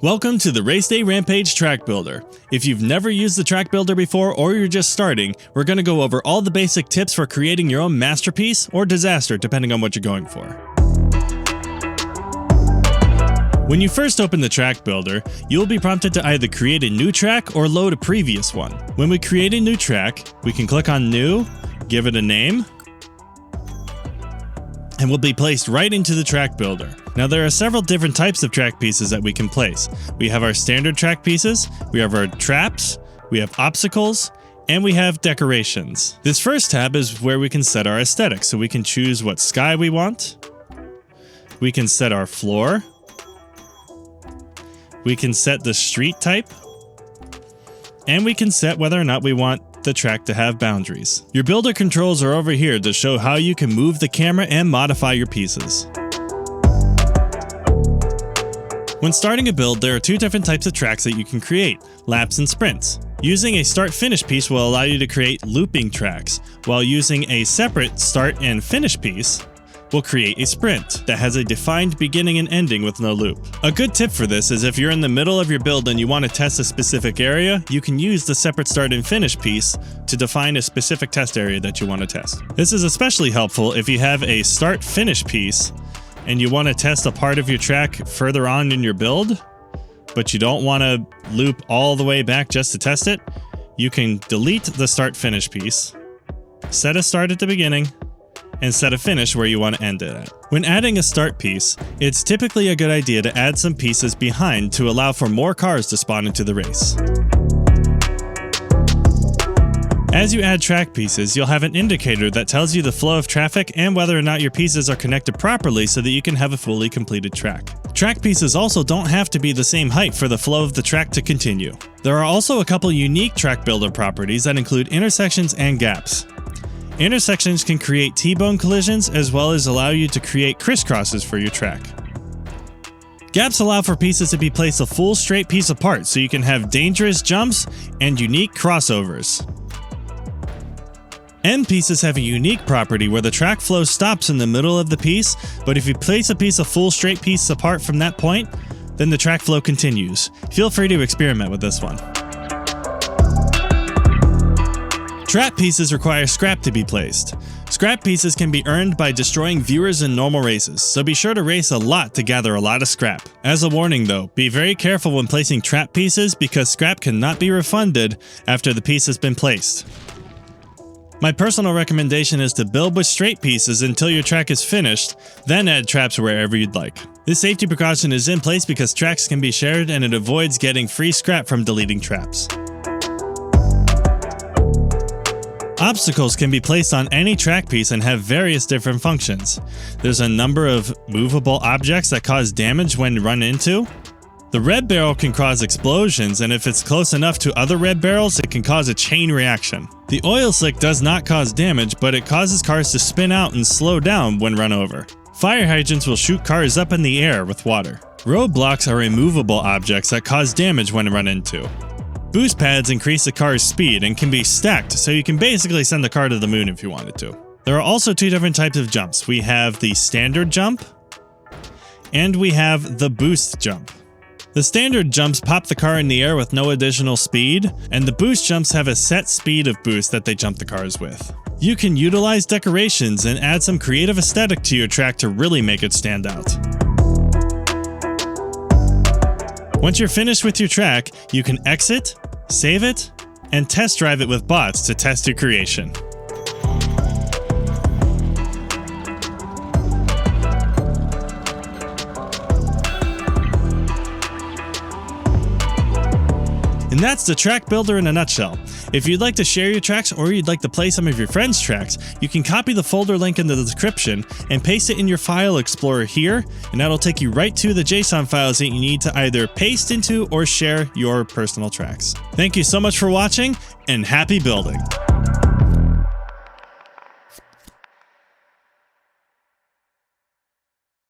Welcome to the RaceDayRampage Track Builder. If you've never used the Track Builder before or you're just starting, we're going to go over all the basic tips for creating your own masterpiece or disaster depending on what you're going for. When you first open the Track Builder, you'll be prompted to either create a new track or load a previous one. When we create a new track, we can click on New, give it a name, and will be placed right into the Track Builder. Now there are several different types of track pieces that we can place. We have our standard track pieces, we have our traps, we have obstacles, and we have decorations. This first tab is where we can set our aesthetics, so we can choose what sky we want, we can set our floor, we can set the street type, and we can set whether or not we want the track to have boundaries. Your builder controls are over here to show how you can move the camera and modify your pieces. When starting a build, there are two different types of tracks that you can create, laps and sprints. Using a start-finish piece will allow you to create looping tracks, while using a separate start and finish piece will create a sprint that has a defined beginning and ending with no loop. A good tip for this is if you're in the middle of your build and you want to test a specific area, you can use the separate start and finish piece to define a specific test area that you want to test. This is especially helpful if you have a start-finish piece and you want to test a part of your track further on in your build, but you don't want to loop all the way back just to test it. You can delete the start-finish piece, set a start at the beginning, and set a finish where you want to end it at. When adding a start piece, it's typically a good idea to add some pieces behind to allow for more cars to spawn into the race. As you add track pieces, you'll have an indicator that tells you the flow of traffic and whether or not your pieces are connected properly so that you can have a fully completed track. Track pieces also don't have to be the same height for the flow of the track to continue. There are also a couple unique track builder properties that include intersections and gaps. Intersections can create T-bone collisions as well as allow you to create crisscrosses for your track. Gaps allow for pieces to be placed a full straight piece apart so you can have dangerous jumps and unique crossovers. End pieces have a unique property where the track flow stops in the middle of the piece, but if you place a piece of full straight piece apart from that point, then the track flow continues. Feel free to experiment with this one. Trap pieces require scrap to be placed. Scrap pieces can be earned by destroying viewers in normal races, so be sure to race a lot to gather a lot of scrap. As a warning though, be very careful when placing trap pieces because scrap cannot be refunded after the piece has been placed. My personal recommendation is to build with straight pieces until your track is finished, then add traps wherever you'd like. This safety precaution is in place because tracks can be shared and it avoids getting free scrap from deleting traps. Obstacles can be placed on any track piece and have various different functions. There's a number of movable objects that cause damage when run into. The red barrel can cause explosions, and if it's close enough to other red barrels, it can cause a chain reaction. The oil slick does not cause damage, but it causes cars to spin out and slow down when run over. Fire hydrants will shoot cars up in the air with water. Roadblocks are immovable objects that cause damage when run into. Boost pads increase the car's speed and can be stacked, so you can basically send the car to the moon if you wanted to. There are also two different types of jumps. We have the standard jump, and we have the boost jump. The standard jumps pop the car in the air with no additional speed, and the boost jumps have a set speed of boost that they jump the cars with. You can utilize decorations and add some creative aesthetic to your track to really make it stand out. Once you're finished with your track, you can exit, save it, and test drive it with bots to test your creation. And that's the Track Builder in a nutshell. If you'd like to share your tracks or you'd like to play some of your friends' tracks, you can copy the folder link in the description and paste it in your file explorer here, and that'll take you right to the JSON files that you need to either paste into or share your personal tracks. Thank you so much for watching, and happy building!